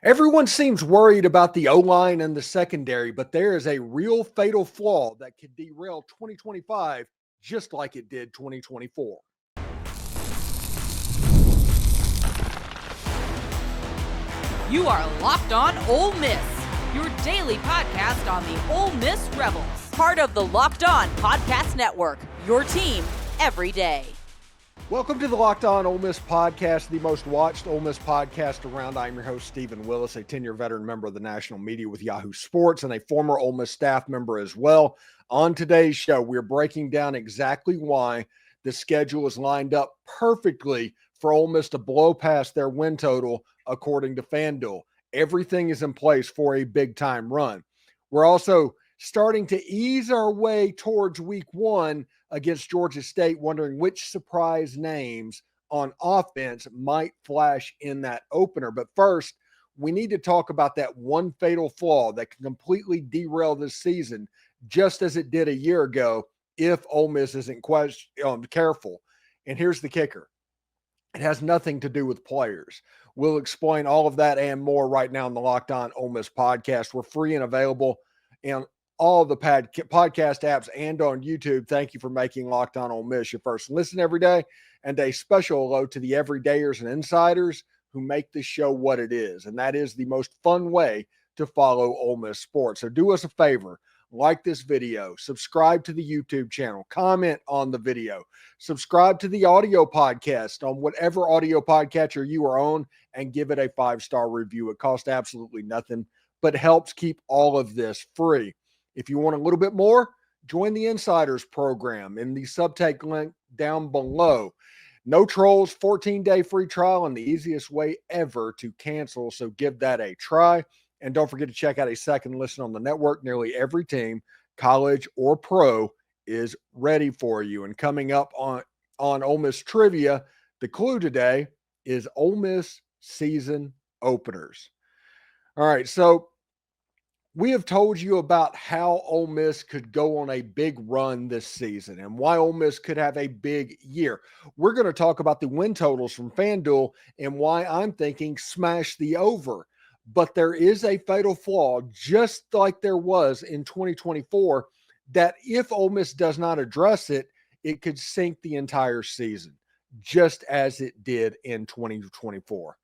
Everyone seems worried about the O-line and the secondary, but there is a real fatal flaw that could derail 2025 just like it did 2024. You are Locked On Ole Miss, your daily podcast on the Ole Miss Rebels. Part of the Locked On Podcast Network, your team every day. Welcome to the Locked On Ole Miss podcast, the most watched Ole Miss podcast around. I'm your host, Stephen Willis, a 10-year veteran member of the national media with Yahoo Sports and a former Ole Miss staff member as well. On today's show, we're breaking down exactly why the schedule is lined up perfectly for Ole Miss to blow past their win total according to FanDuel. Everything is in place for a big-time run. We're also starting to ease our way towards week one against Georgia State, wondering which surprise names on offense might flash in that opener. But first, we need to talk about that one fatal flaw that can completely derail this season, just as it did a year ago if Ole Miss isn't careful. And here's the kicker. It has nothing to do with players. We'll explain all of that and more right now in the Locked On Ole Miss podcast. We're free and available in all the podcast apps and on YouTube. Thank you for making Locked On Ole Miss your first listen every day. And a special hello to the everydayers and insiders who make this show what it is. And that is the most fun way to follow Ole Miss sports. So do us a favor. Like this video, subscribe to the YouTube channel, comment on the video, subscribe to the audio podcast on whatever audio podcatcher you are on, and give it a 5-star review. It costs absolutely nothing, but helps keep all of this free. If you want a little bit more, join the Insiders program in the Subtake link down below. No trolls, 14-day free trial, and the easiest way ever to cancel, so give that a try. And don't forget to check out a second listen on the network. Nearly every team, college or pro, is ready for you. And coming up on Ole Miss Trivia, the clue today is Ole Miss season openers. All right, so we have told you about how Ole Miss could go on a big run this season and why Ole Miss could have a big year. We're going to talk about the win totals from FanDuel and why I'm thinking smash the over. But there is a fatal flaw, just like there was in 2024, that if Ole Miss does not address it, it could sink the entire season, just as it did in 2024.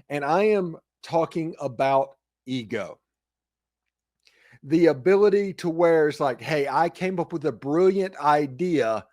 And I am talking about ego. The ability to where it's like, hey, I came up with a brilliant idea.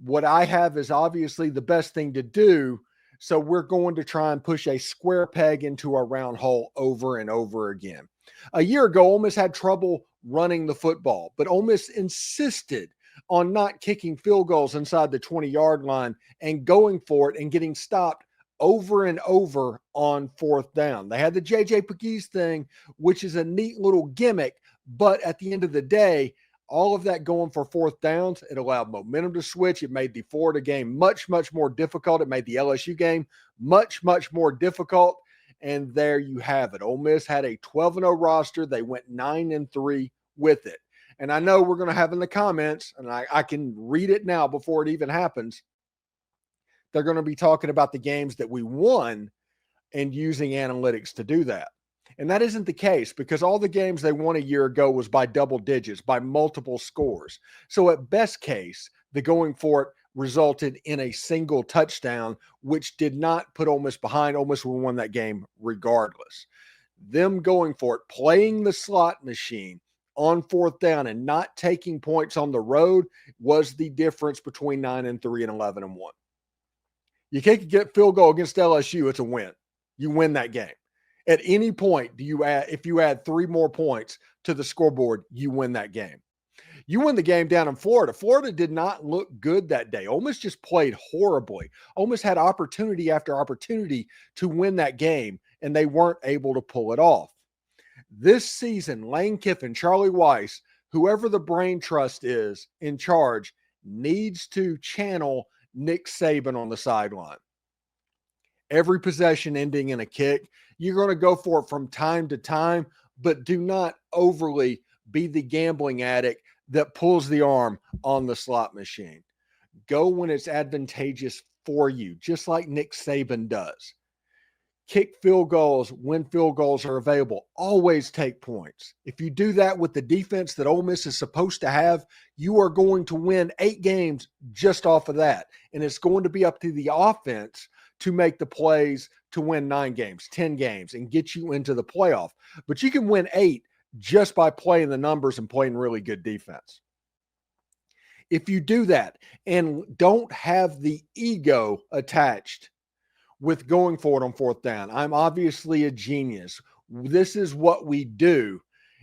What I have is obviously the best thing to do. So we're going to try and push a square peg into a round hole over and over again. A year ago, Ole Miss had trouble running the football, but Ole Miss insisted on not kicking field goals inside the 20-yard line and going for it and getting stopped over and over on fourth down. They had the J.J. Pegues thing, which is a neat little gimmick, but at the end of the day, all of that going for fourth downs, it allowed momentum to switch. It made the Florida game much, much more difficult. It made the LSU game much, much more difficult. And there you have it. Ole Miss had a 12-0 roster. They went 9-3 with it. And I know we're going to have in the comments, and I can read it now before it even happens, they're going to be talking about the games that we won and using analytics to do that. And that isn't the case because all the games they won a year ago was by double digits, by multiple scores. So at best case, the going for it resulted in a single touchdown, which did not put Ole Miss behind. Ole Miss would have won that game regardless. Them going for it, playing the slot machine on fourth down and not taking points on the road was the difference between 9-3 and 11-1. You can't get field goal against LSU, it's a win. You win that game. At any point, if you add 3 more points to the scoreboard, you win that game. You win the game down in Florida. Florida did not look good that day. Ole Miss just played horribly. Ole Miss had opportunity after opportunity to win that game, and they weren't able to pull it off. This season, Lane Kiffin, Charlie Weiss, whoever the brain trust is in charge, needs to channel Nick Saban on the sideline. Every possession ending in a kick, you're going to go for it from time to time, but do not overly be the gambling addict that pulls the arm on the slot machine. Go when it's advantageous for you, just like Nick Saban does. kick field goals when field goals are available. Always take points. If you do that with the defense that Ole Miss is supposed to have, you are going to win 8 games just off of that. And it's going to be up to the offense to make the plays to win 9 games, 10 games, and get you into the playoff. But you can win 8 just by playing the numbers and playing really good defense. If you do that and don't have the ego attached with going for it on 4th down, I'm obviously a genius. This is what we do.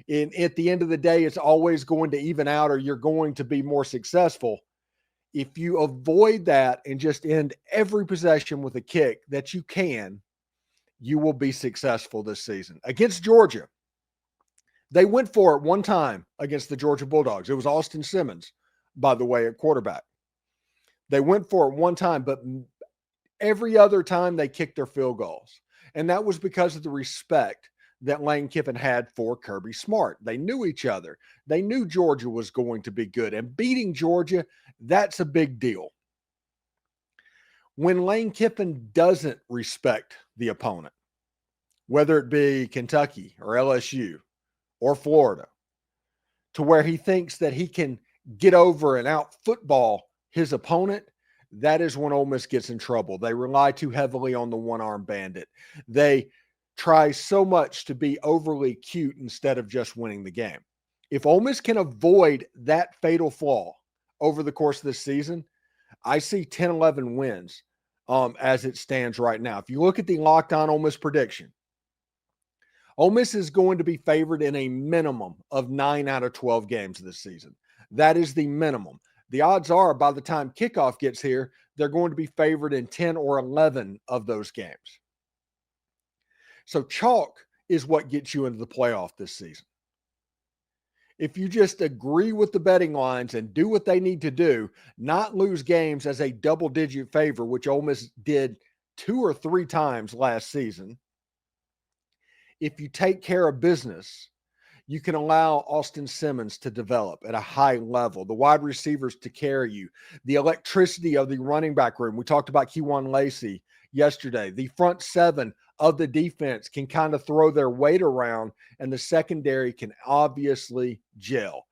And at the end of the day, it's always going to even out, or you're going to be more successful. If you avoid that and just end every possession with a kick that you can, you will be successful this season. Against Georgia, they went for it one time against the Georgia Bulldogs. It was Austin Simmons, by the way, at quarterback. They went for it one time, but every other time they kicked their field goals. And that was because of the respect that Lane Kiffin had for Kirby Smart. They knew each other. They knew Georgia was going to be good. And beating Georgia, that's a big deal. When Lane Kiffin doesn't respect the opponent, whether it be Kentucky or LSU or Florida, to where he thinks that he can get over and out football his opponent, that is when Ole Miss gets in trouble. They rely too heavily on the one-arm bandit. They try so much to be overly cute instead of just winning the game. If Ole Miss can avoid that fatal flaw over the course of this season, I see 10, 11 wins as it stands right now. If you look at the Locked On Ole Miss prediction, Ole Miss is going to be favored in a minimum of 9 out of 12 games this season. That is the minimum. The odds are by the time kickoff gets here, they're going to be favored in 10 or 11 of those games. So chalk is what gets you into the playoff this season. If you just agree with the betting lines and do what they need to do, not lose games as a double-digit favor, which Ole Miss did 2 or 3 times last season, if you take care of business, you can allow Austin Simmons to develop at a high level, the wide receivers to carry you, the electricity of the running back room. We talked about Kewan Lacey yesterday. The front 7 of the defense can kind of throw their weight around, and the secondary can obviously gel.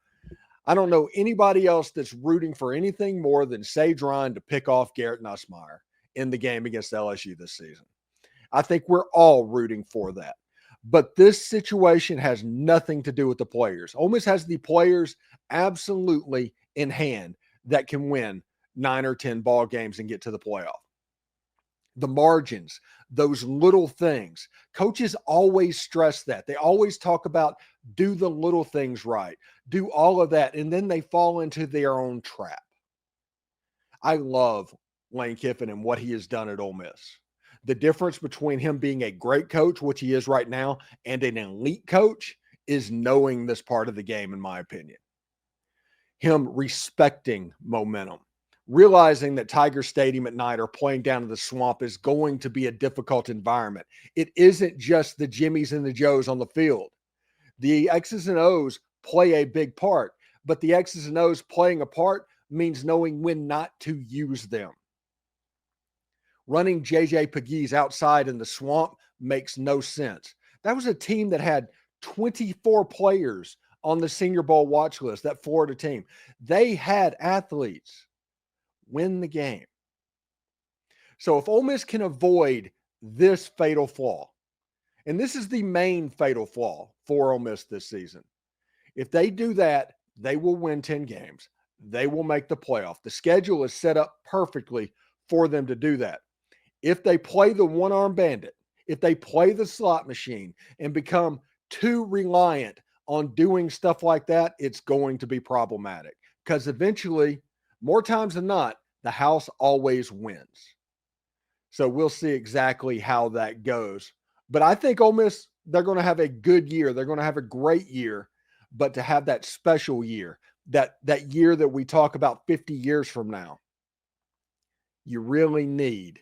I don't know anybody else that's rooting for anything more than Sage Ryan to pick off Garrett Nussmeier in the game against LSU this season. I think we're all rooting for that. But this situation has nothing to do with the players. Ole Miss has the players absolutely in hand that can win 9 or 10 ball games and get to the playoff. The margins, those little things. Coaches always stress that. They always talk about do the little things right, do all of that, and then they fall into their own trap. I love Lane Kiffin and what he has done at Ole Miss. The difference between him being a great coach, which he is right now, and an elite coach is knowing this part of the game, in my opinion. Him respecting momentum, realizing that Tiger Stadium at night or playing down in the swamp is going to be a difficult environment. It isn't just the Jimmies and the Joes on the field. The X's and O's play a big part, but the X's and O's playing a part means knowing when not to use them. Running J.J. Pegues outside in the swamp makes no sense. That was a team that had 24 players on the Senior Bowl watch list, that Florida team. They had athletes win the game. So if Ole Miss can avoid this fatal flaw, and this is the main fatal flaw for Ole Miss this season, if they do that, they will win 10 games. They will make the playoff. The schedule is set up perfectly for them to do that. If they play the one-arm bandit, if they play the slot machine and become too reliant on doing stuff like that, it's going to be problematic because eventually, more times than not, the house always wins. So we'll see exactly how that goes. But I think Ole Miss, they're going to have a good year. They're going to have a great year. But to have that special year, that year that we talk about 50 years from now, you really need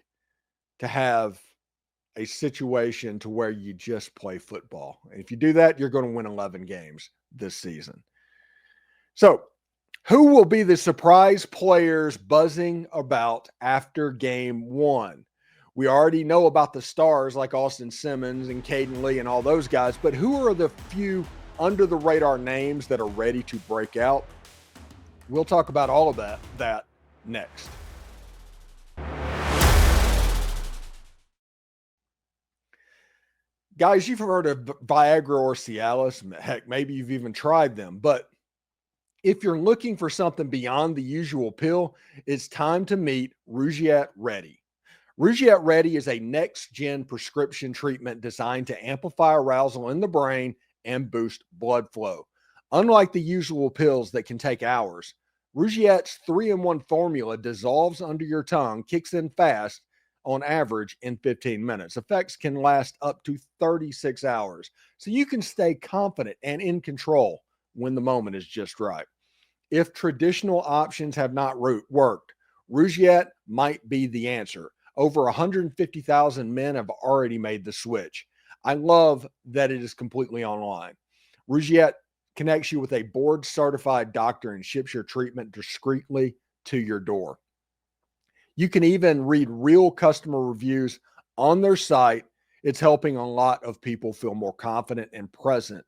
to have a situation to where you just play football. And if you do that, you're going to win 11 games this season. So who will be the surprise players buzzing about after game 1? We already know about the stars like Austin Simmons and Caden Lee and all those guys, but who are the few under the radar names that are ready to break out? We'll talk about all of that next. Guys, you've heard of Viagra or Cialis. Heck, maybe you've even tried them. But if you're looking for something beyond the usual pill, it's time to meet Rougiette Ready. Rougiette Ready is a next-gen prescription treatment designed to amplify arousal in the brain and boost blood flow. Unlike the usual pills that can take hours, Rougiette's 3-in-1 formula dissolves under your tongue, kicks in fast, on average in 15 minutes. Effects can last up to 36 hours, so you can stay confident and in control when the moment is just right. If traditional options have not worked, Rougiette might be the answer. Over 150,000 men have already made the switch. I love that it is completely online. Rougiette connects you with a board-certified doctor and ships your treatment discreetly to your door. You can even read real customer reviews on their site. It's helping a lot of people feel more confident and present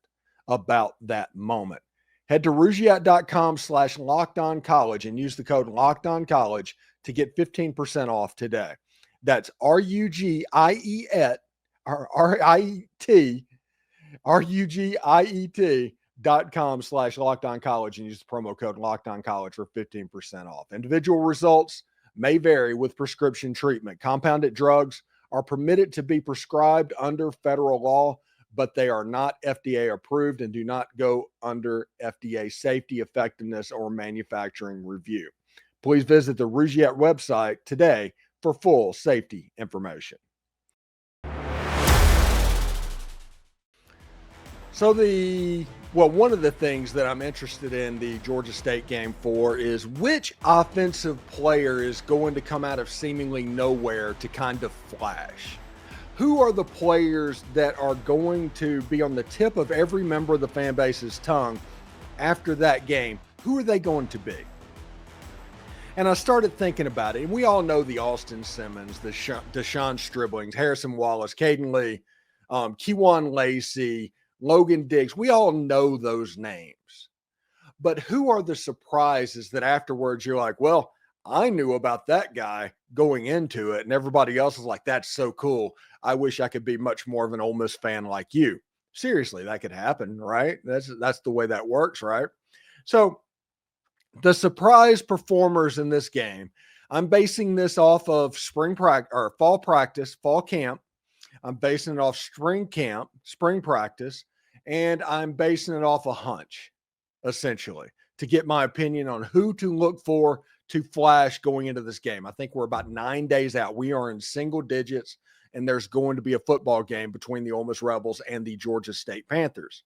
about that moment. Head to Rougiette.com/LockedOnCollege and use the code LockedOnCollege to get 15% off today. That's RUGIET.com/LockedOnCollege and use the promo code LockedOnCollege for 15% off. Individual results may vary with prescription treatment. Compounded drugs are permitted to be prescribed under federal law, but they are not FDA approved and do not go under FDA safety, effectiveness, or manufacturing review. Please visit the Rougiette website today for full safety information. So one of the things that I'm interested in the Georgia State game for is which offensive player is going to come out of seemingly nowhere to kind of flash. Who are the players that are going to be on the tip of every member of the fan base's tongue after that game? Who are they going to be? And I started thinking about it, and we all know the Austin Simmons, the Deshaun Striblings, Harrison Wallace, Caden Lee, Kewan Lacey, Logan Diggs. We all know those names. But who are the surprises that afterwards you're like, well, I knew about that guy going into it, and everybody else is like, that's so cool. I wish I could be much more of an Ole Miss fan like you. Seriously, that could happen, right? That's the way that works, right? So the surprise performers in this game, I'm basing this off of spring practice or fall practice, fall camp. I'm basing it off spring camp, spring practice, and I'm basing it off a hunch, essentially, to get my opinion on who to look for to flash going into this game. I think we're about 9 days out. We are in single digits, and there's going to be a football game between the Ole Miss Rebels and the Georgia State Panthers.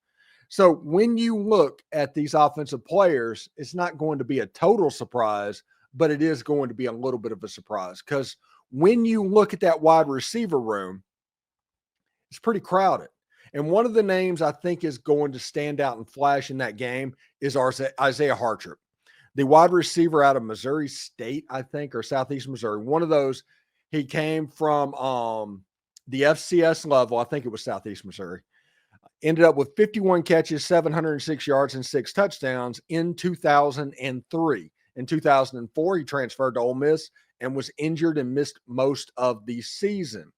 So when you look at these offensive players, it's not going to be a total surprise, but it is going to be a little bit of a surprise because when you look at that wide receiver room, it's pretty crowded. And one of the names I think is going to stand out and flash in that game is Izaiah Hartrup, the wide receiver out of Missouri State, I think, or Southeast Missouri. One of those, he came from the FCS level. I think it was Southeast Missouri. Ended up with 51 catches, 706 yards, and 6 touchdowns in 2003. In 2004, he transferred to Ole Miss and was injured and missed most of the season.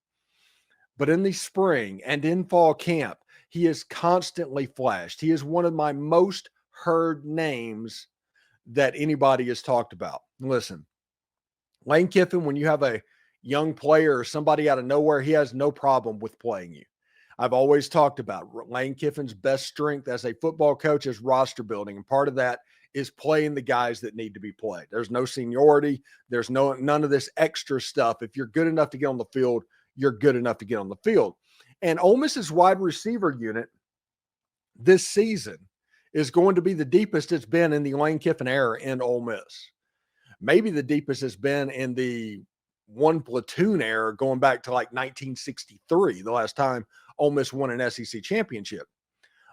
But in the spring and in fall camp, he is constantly flashed. He is one of my most heard names that anybody has talked about. Listen, Lane Kiffin, when you have a young player or somebody out of nowhere, he has no problem with playing you. I've always talked about Lane Kiffin's best strength as a football coach is roster building. And part of that is playing the guys that need to be played. There's no seniority. There's none of this extra stuff. If you're good enough to get on the field, you're good enough to get on the field. And Ole Miss's wide receiver unit this season is going to be the deepest it's been in the Lane Kiffin era in Ole Miss. Maybe the deepest it's been in the one platoon era going back to like 1963, the last time Ole Miss won an SEC championship.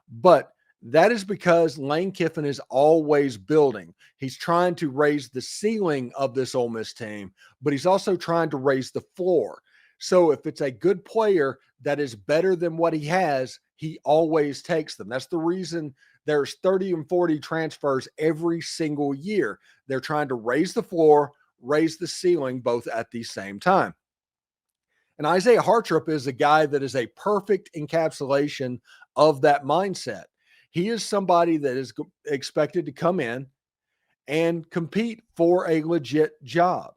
But that is because Lane Kiffin is always building. He's trying to raise the ceiling of this Ole Miss team, but he's also trying to raise the floor. So if it's a good player that is better than what he has, he always takes them. That's the reason there's 30 and 40 transfers every single year. They're trying to raise the floor, raise the ceiling, both at the same time. And Izaiah Hartrup is a guy that is a perfect encapsulation of that mindset. He is somebody that is expected to come in and compete for a legit job.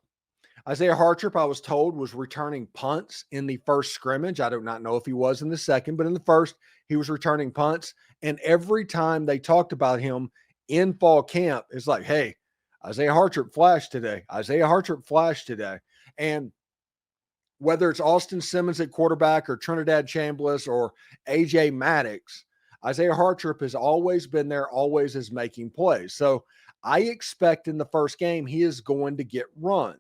Izaiah Hartrup, I was told, was returning punts in the first scrimmage. I do not know if he was in the second, but in the first, he was returning punts. And every time they talked about him in fall camp, it's like, hey, Izaiah Hartrup flashed today. Izaiah Hartrup flashed today. And whether it's Austin Simmons at quarterback or Trinidad Chambliss or A.J. Maddox, Izaiah Hartrup has always been there, always is making plays. So I expect in the first game he is going to get run.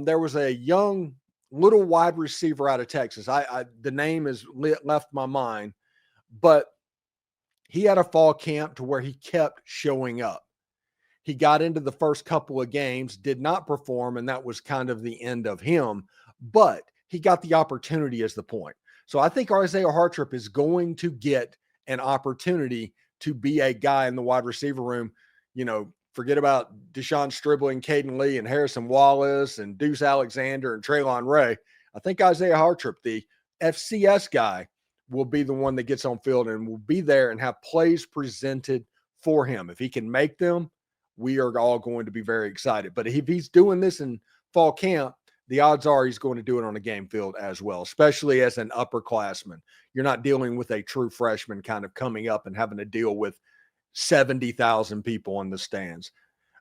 There was a young little wide receiver out of Texas. The name has left my mind, but he had a fall camp to where he kept showing up. He got into the first couple of games, did not perform, and that was kind of the end of him. But he got the opportunity is the point. So I think Izaiah Hartrup is going to get an opportunity to be a guy in the wide receiver room. You know, forget about Deshaun Stribling, Caden Lee, and Harrison Wallace, and Deuce Alexander, and Traylon Ray. I think Izaiah Hartrup, the FCS guy, will be the one that gets on field and will be there and have plays presented for him. If he can make them, we are all going to be very excited. But if he's doing this in fall camp, the odds are he's going to do it on a game field as well, especially as an upperclassman. You're not dealing with a true freshman kind of coming up and having to deal with 70,000 people in the stands.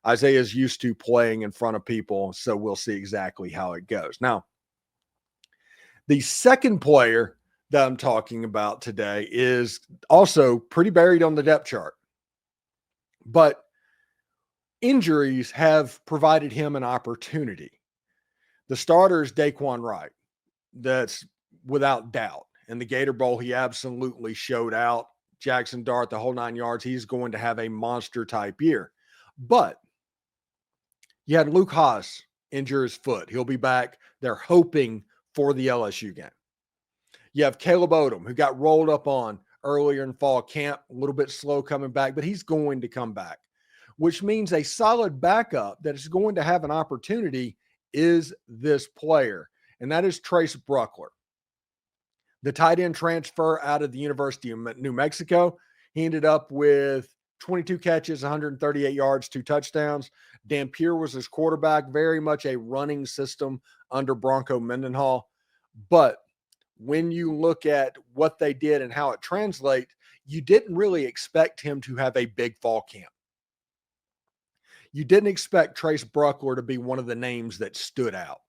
Izaiah is used to playing in front of people, so we'll see exactly how it goes. Now, the second player that I'm talking about today is also pretty buried on the depth chart, but injuries have provided him an opportunity. The starter is Daquan Wright. That's without doubt. In the Gator Bowl, he absolutely showed out. Jackson Dart, the whole 9 yards. He's going to have a monster type year. But you had Luke Haas injure his foot. He'll be back. They're hoping for the LSU game. You have Caleb Odom, who got rolled up on earlier in fall camp, a little bit slow coming back, but he's going to come back, which means a solid backup that is going to have an opportunity is this player, and that is Trace Bruckler, the tight end transfer out of the University of New Mexico. He ended up with 22 catches, 138 yards, 2 touchdowns. Dampier was his quarterback, very much a running system under Bronco Mendenhall. But when you look at what they did and how it translates, you didn't really expect him to have a big fall camp. You didn't expect Trace Bruckler to be one of the names that stood out.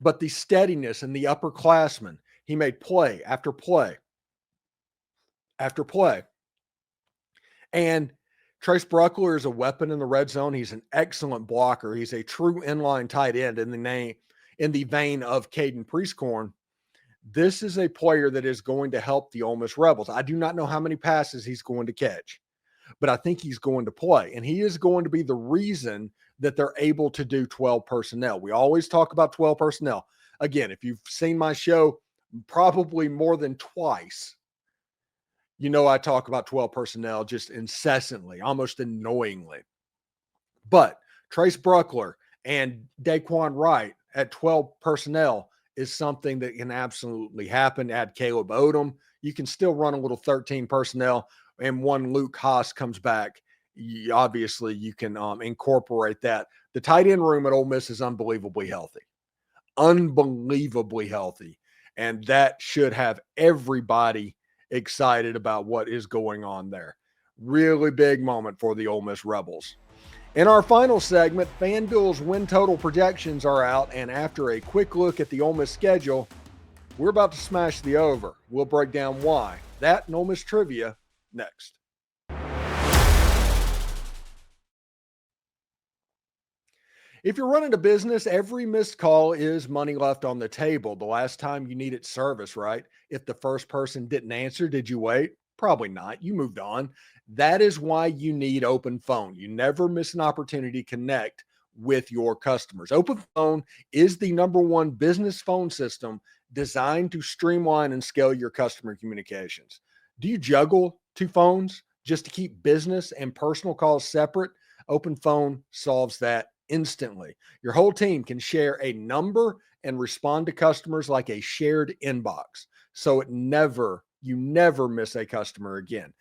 But the steadiness and the upperclassmen, he made play after play after play. And Trace Bruckler is a weapon in the red zone. He's an excellent blocker. He's a true inline tight end in the vein of Caden Priestcorn. This is a player that is going to help the Ole Miss Rebels. I do not know how many passes he's going to catch, but I think he's going to play. And he is going to be the reason that they're able to do 12 personnel. We always talk about 12 personnel. Again, if you've seen my show probably more than twice, you know I talk about 12 personnel just incessantly, almost annoyingly. But Trace Bruckler and Daquan Wright at 12 personnel is something that can absolutely happen. Add Caleb Odom. You can still run a little 13 personnel, and one Luke Haas comes back. Obviously, you can incorporate that. The tight end room at Ole Miss is unbelievably healthy. Unbelievably healthy. And that should have everybody excited about what is going on there. Really big moment for the Ole Miss Rebels. In our final segment, FanDuel's win total projections are out, and after a quick look at the Ole Miss schedule, we're about to smash the over. We'll break down why. That and Ole Miss trivia next. If you're running a business, every missed call is money left on the table. The last time you needed service, right? If the first person didn't answer, did you wait? Probably not. You moved on. That is why you need open phone. You never miss an opportunity to connect with your customers. Open Phone is the #1 business phone system designed to streamline and scale your customer communications. Do you juggle 2 phones just to keep business and personal calls separate? Open Phone solves that instantly. Your whole team can share a number and respond to customers like a shared inbox. So you never miss a customer again.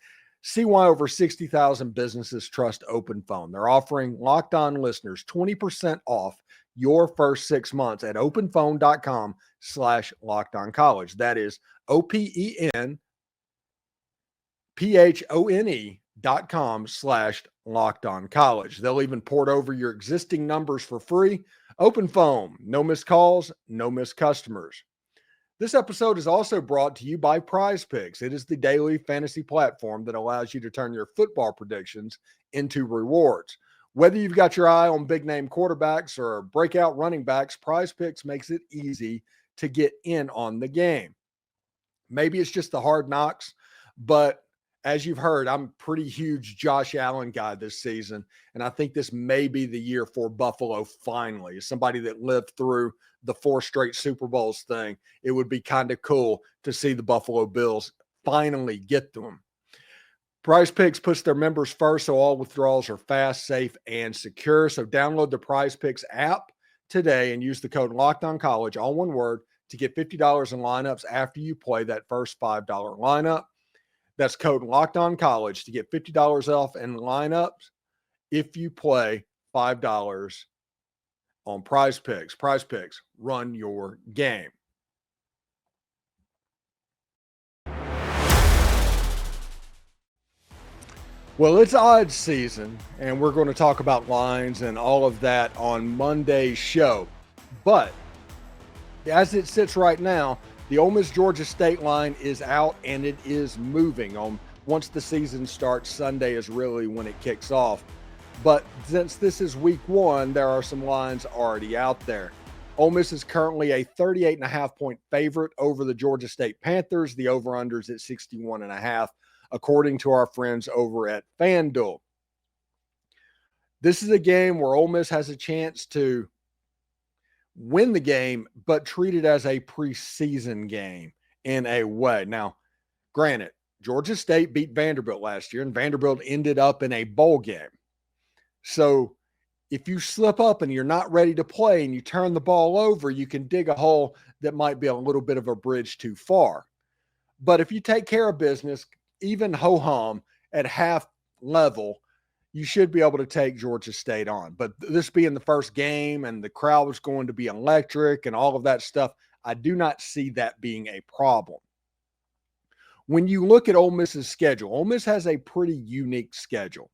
See why over 60,000 businesses trust Open Phone. They're offering Locked On listeners 20% off your first 6 months at openphone.com/lockedoncollege. That is openphone.com/lockedoncollege. They'll even port over your existing numbers for free. Open Phone, no missed calls, no missed customers. This episode is also brought to you by Prize Picks. It is the daily fantasy platform that allows you to turn your football predictions into rewards. Whether you've got your eye on big-name quarterbacks or breakout running backs, Prize Picks makes it easy to get in on the game. Maybe it's just the hard knocks, but as you've heard, I'm a pretty huge Josh Allen guy this season, and I think this may be the year for Buffalo finally. As somebody that lived through the 4 straight Super Bowls thing, it would be kind of cool to see the Buffalo Bills finally get to them. Prize Picks puts their members first, so all withdrawals are fast, safe, and secure. So download the Prize Picks app today and use the code LOCKEDONCollege, all one word, to get $50 in lineups after you play that first $5 lineup. That's code LOCKEDONCollege to get $50 off in lineups if you play $5 on Prize Picks. Prize Picks, run your game. Well, it's odds season, and we're going to talk about lines and all of that on Monday's show. But as it sits right now, the Ole Miss Georgia State line is out, and it is moving. Once the season starts, Sunday is really when it kicks off. But since this is week 1, there are some lines already out there. Ole Miss is currently a 38.5-point favorite over the Georgia State Panthers. The over-under's at 61.5, according to our friends over at FanDuel. This is a game where Ole Miss has a chance to win the game, but treat it as a preseason game in a way. Now, granted, Georgia State beat Vanderbilt last year, and Vanderbilt ended up in a bowl game. So if you slip up and you're not ready to play and you turn the ball over, you can dig a hole that might be a little bit of a bridge too far. But if you take care of business, even ho-hum at half level, you should be able to take Georgia State on. But this being the first game and the crowd was going to be electric and all of that stuff, I do not see that being a problem. When you look at Ole Miss's schedule, Ole Miss has a pretty unique schedule.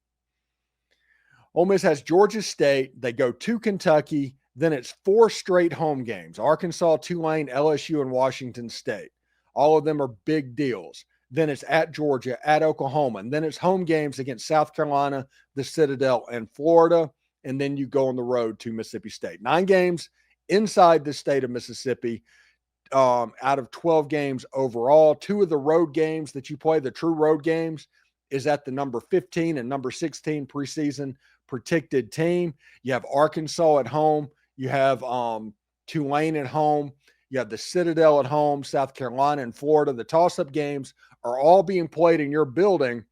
Ole Miss has Georgia State. They go to Kentucky. Then it's 4 straight home games: Arkansas, Tulane, LSU, and Washington State. All of them are big deals. Then it's at Georgia, at Oklahoma, and then it's home games against South Carolina, the Citadel, and Florida, and then you go on the road to Mississippi State. 9 games inside the state of Mississippi out of 12 games overall. 2 of the road games that you play, the true road games, is at the number 15 and number 16 preseason predicted team. You have Arkansas at home. You have Tulane at home. You have the Citadel at home, South Carolina and Florida. The toss-up games are all being played in your building.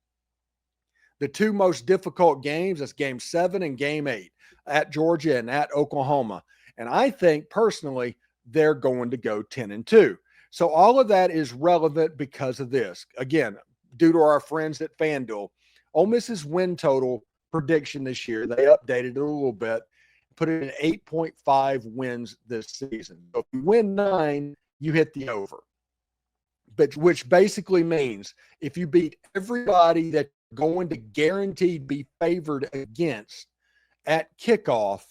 The 2 most difficult games, that's Game 7 and Game 8, at Georgia and at Oklahoma. And I think, personally, they're going to go 10-2. So all of that is relevant because of this. Again, due to our friends at FanDuel, Ole Miss's win total prediction this year, they updated it a little bit, put it at 8.5 wins this season. So if you win 9, you hit the over. But which basically means if you beat everybody that you're going to guaranteed be favored against at kickoff,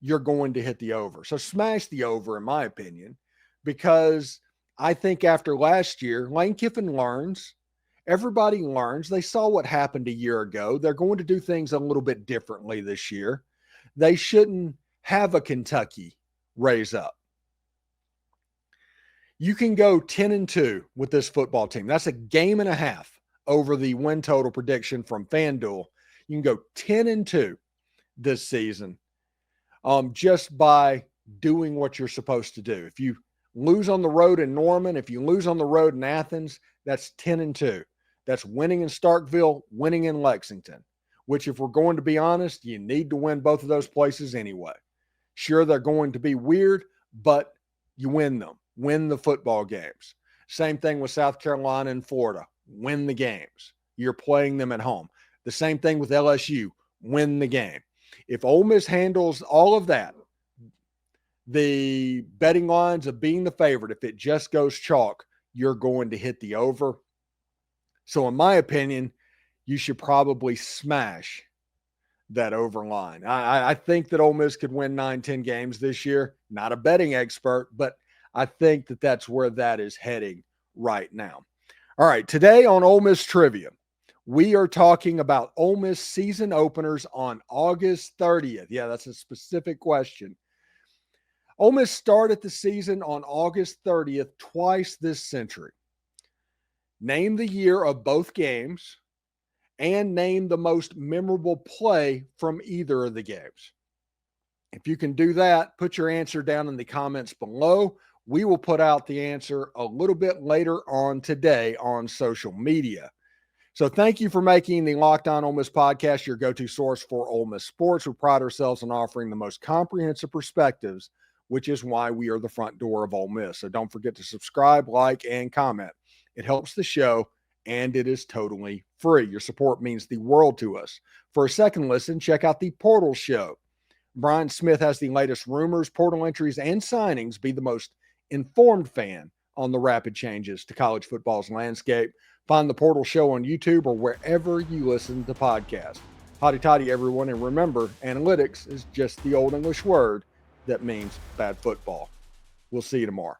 you're going to hit the over. So smash the over, in my opinion, because I think after last year, Lane Kiffin learns. Everybody learns. They saw what happened a year ago. They're going to do things a little bit differently this year. They shouldn't have a Kentucky raise up. You can go 10-2 with this football team. That's a game and a half over the win total prediction from FanDuel. You can go 10-2 this season. just by doing what you're supposed to do. If you lose on the road in Norman, if you lose on the road in Athens, that's 10-2. That's winning in Starkville, winning in Lexington, which, if we're going to be honest, you need to win both of those places anyway. Sure, they're going to be weird, but you win them. Win the football games. Same thing with South Carolina and Florida. Win the games. You're playing them at home. The same thing with LSU. Win the game. If Ole Miss handles all of that, the betting lines of being the favorite, if it just goes chalk, you're going to hit the over. So in my opinion, you should probably smash that over line. I think that Ole Miss could win 9-10 games this year. Not a betting expert, but I think that that's where that is heading right now. All right, today on Ole Miss Trivia, we are talking about Ole Miss season openers on August 30th. Yeah, that's a specific question. Ole Miss started the season on August 30th twice this century. Name the year of both games and name the most memorable play from either of the games. If you can do that, put your answer down in the comments below. We will put out the answer a little bit later on today on social media. So thank you for making the Locked On Ole Miss podcast your go-to source for Ole Miss sports. We pride ourselves on offering the most comprehensive perspectives, which is why we are the front door of Ole Miss. So don't forget to subscribe, like, and comment. It helps the show, and it is totally free. Your support means the world to us. For a second listen, check out the Portal Show. Brian Smith has the latest rumors, portal entries, and signings. Be the most informed fan on the rapid changes to college football's landscape. Find the Portal Show on YouTube or wherever you listen to podcasts. Hotty toddy, everyone, and remember, analytics is just the old English word that means bad football. We'll see you tomorrow.